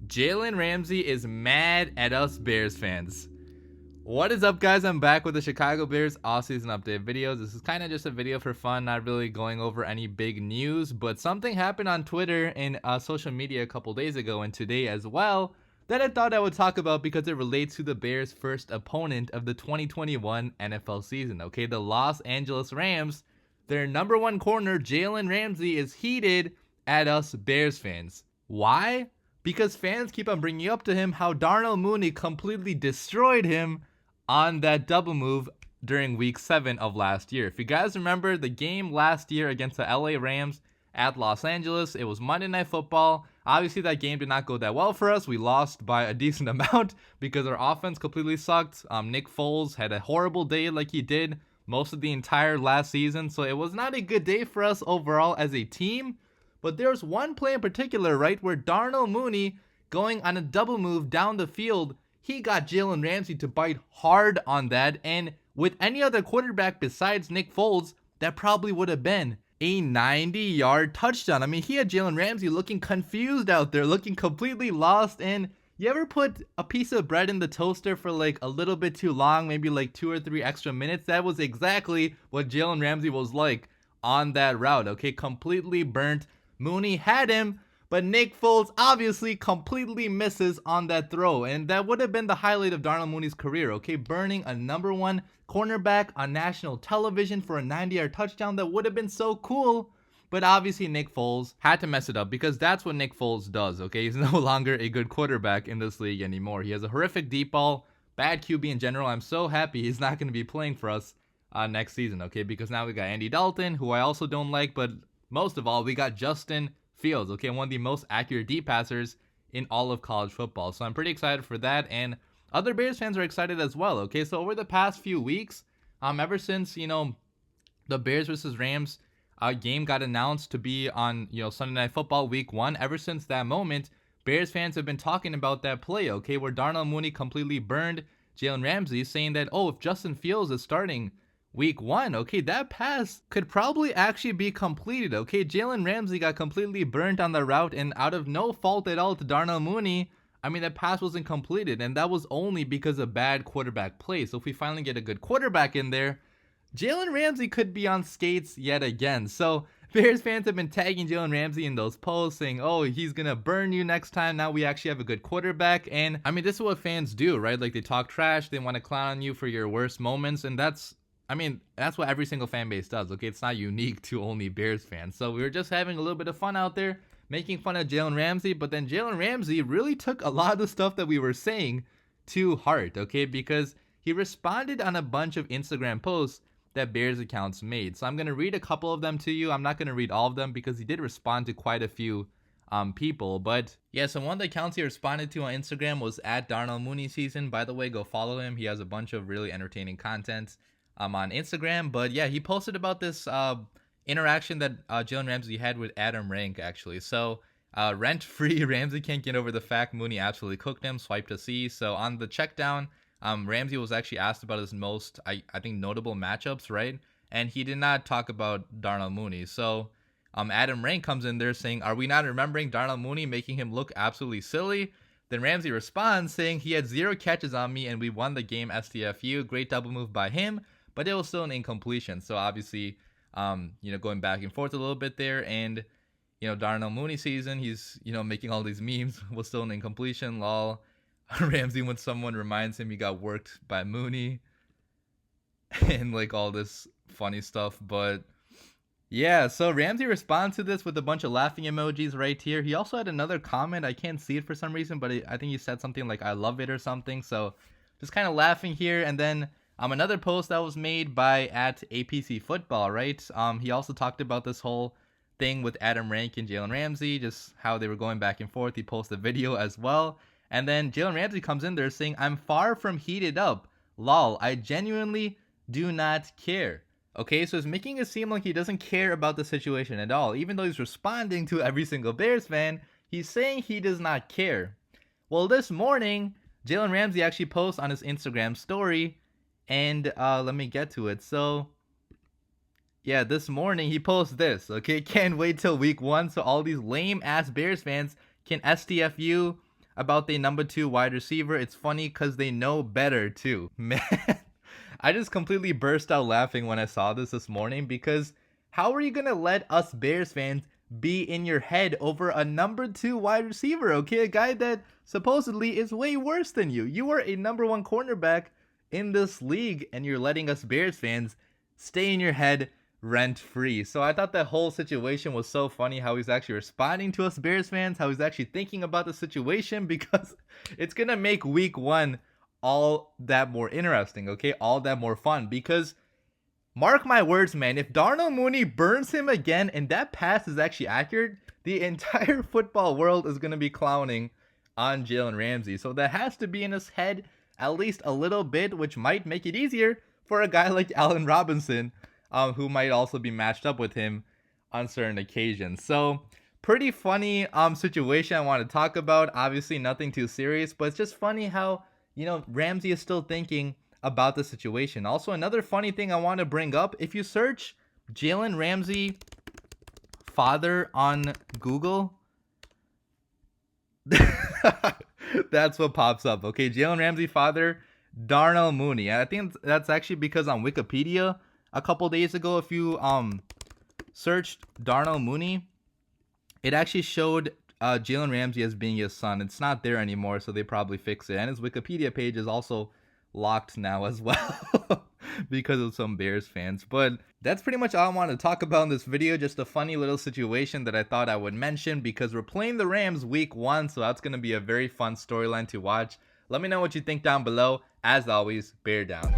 Jalen Ramsey is mad at us Bears fans. What is up, guys? I'm back with the Chicago Bears offseason update videos. This is kind of just a video for fun, not really going over any big news, but something happened on Twitter and social media a couple days ago and today as well that I thought I would talk about because it relates to the Bears' first opponent of the 2021 NFL season. Okay, the Los Angeles Rams. Their number one corner, Jalen Ramsey, is heated at us Bears fans. Why? Because fans keep on bringing up to him how Darnell Mooney completely destroyed him on that double move during week 7 of last year. If you guys remember the game last year against the LA Rams at Los Angeles, it was Monday Night Football. Obviously, that game did not go that well for us. We lost by a decent amount because our offense completely sucked. Nick Foles had a horrible day like he did most of the entire last season. So it was not a good day for us overall as a team. But there's one play in particular, right, where Darnell Mooney going on a double move down the field, he got Jalen Ramsey to bite hard on that. And with any other quarterback besides Nick Foles, that probably would have been a 90-yard touchdown. I mean, he had Jalen Ramsey looking confused out there, looking completely lost. And you ever put a piece of bread in the toaster for like a little bit too long, maybe like 2 or 3 extra minutes? That was exactly what Jalen Ramsey was like on that route, okay? Completely burnt. Mooney had him, but Nick Foles obviously completely misses on that throw. And that would have been the highlight of Darnell Mooney's career, okay? Burning a number one cornerback on national television for a 90-yard touchdown. That would have been so cool. But obviously Nick Foles had to mess it up because that's what Nick Foles does, okay? He's no longer a good quarterback in this league anymore. He has a horrific deep ball, bad QB in general. I'm so happy he's not going to be playing for us next season, okay? Because now we got Andy Dalton, who I also don't like, but most of all, we got Justin Fields, okay, one of the most accurate deep passers in all of college football. So I'm pretty excited for that, and other Bears fans are excited as well, okay? So over the past few weeks, ever since, the Bears versus Rams game got announced to be on, Sunday Night Football week 1, ever since that moment, Bears fans have been talking about that play, okay, where Darnell Mooney completely burned Jalen Ramsey, saying that, oh, if Justin Fields is starting week 1, okay, that pass could probably actually be completed, okay? Jalen Ramsey got completely burnt on the route, and out of no fault at all to Darnell Mooney, I mean, that pass wasn't completed, and that was only because of bad quarterback play. So if we finally get a good quarterback in there, Jalen Ramsey could be on skates yet again. So Bears fans have been tagging Jalen Ramsey in those posts saying, oh, he's going to burn you next time. Now we actually have a good quarterback. And I mean, this is what fans do, right? Like, they talk trash. They want to clown on you for your worst moments. And that's what every single fan base does, okay? It's not unique to only Bears fans. So we were just having a little bit of fun out there, making fun of Jalen Ramsey, but then Jalen Ramsey really took a lot of the stuff that we were saying to heart, okay? Because he responded on a bunch of Instagram posts that Bears accounts made. So I'm going to read a couple of them to you. I'm not going to read all of them because he did respond to quite a few people. But yeah, so one of the accounts he responded to on Instagram was at Darnell Mooney Season. By the way, go follow him. He has a bunch of really entertaining content on Instagram. But yeah, he posted about this interaction that Jalen Ramsey had with Adam Rank, actually. So rent-free, Ramsey can't get over the fact Mooney absolutely cooked him. Swipe to see. So on the check down, Ramsey was actually asked about his most, I think, notable matchups, right? And he did not talk about Darnell Mooney. So Adam Rank comes in there saying, are we not remembering Darnell Mooney making him look absolutely silly? Then Ramsey responds saying he had 0 catches on me and we won the game STFU. Great double move by him, but it was still an incompletion. So obviously, going back and forth a little bit there. And, Darnell Mooney Season, he's, making all these memes, was still an incompletion, lol. Ramsey, when someone reminds him he got worked by Mooney. And like all this funny stuff. But yeah, so Ramsey responds to this with a bunch of laughing emojis right here. He also had another comment. I can't see it for some reason, but I think he said something like, I love it or something. So just kind of laughing here. And then another post that was made by at APC Football, right? He also talked about this whole thing with Adam Rank and Jalen Ramsey, just how they were going back and forth. He posted a video as well. And then Jalen Ramsey comes in there saying, I'm far from heated up. Lol, I genuinely do not care. Okay, so it's making it seem like he doesn't care about the situation at all. Even though he's responding to every single Bears fan, he's saying he does not care. Well, this morning, Jalen Ramsey actually posts on his Instagram story, and let me get to it. So Yeah, this morning he posts this, okay? Can't wait till week 1 so all these lame ass Bears fans can STFU about the number 2 wide receiver. It's funny cuz they know better too. Man, I just completely burst out laughing when I saw this morning because how are you going to let us Bears fans be in your head over a number 2 wide receiver, okay? A guy that supposedly is way worse than you. You are a number 1 cornerback in this league and you're letting us Bears fans stay in your head rent free. So I thought that whole situation was so funny, how he's actually responding to us Bears fans, how he's actually thinking about the situation, because it's gonna make week 1 all that more interesting, okay? All that more fun, because mark my words, man, if Darnell Mooney burns him again and that pass is actually accurate, the entire football world is gonna be clowning on Jalen Ramsey. So that has to be in his head at least a little bit, which might make it easier for a guy like Allen Robinson, who might also be matched up with him on certain occasions. So pretty funny situation I want to talk about. Obviously nothing too serious, but it's just funny how, you know, Ramsey is still thinking about the situation. Also, another funny thing I want to bring up, if you search Jalen Ramsey father on Google, that's what pops up. Okay, Jalen Ramsey father, Darnell Mooney. I think that's actually because on Wikipedia a couple days ago, if you searched Darnell Mooney, it actually showed Jalen Ramsey as being his son. It's not there anymore, so they probably fixed it. And his Wikipedia page is also locked now as well because of some Bears fans. But that's pretty much all I want to talk about in this video. Just a funny little situation that I thought I would mention because we're playing the Rams week 1, so that's going to be a very fun storyline to watch. Let me know what you think down below. As always, bear down.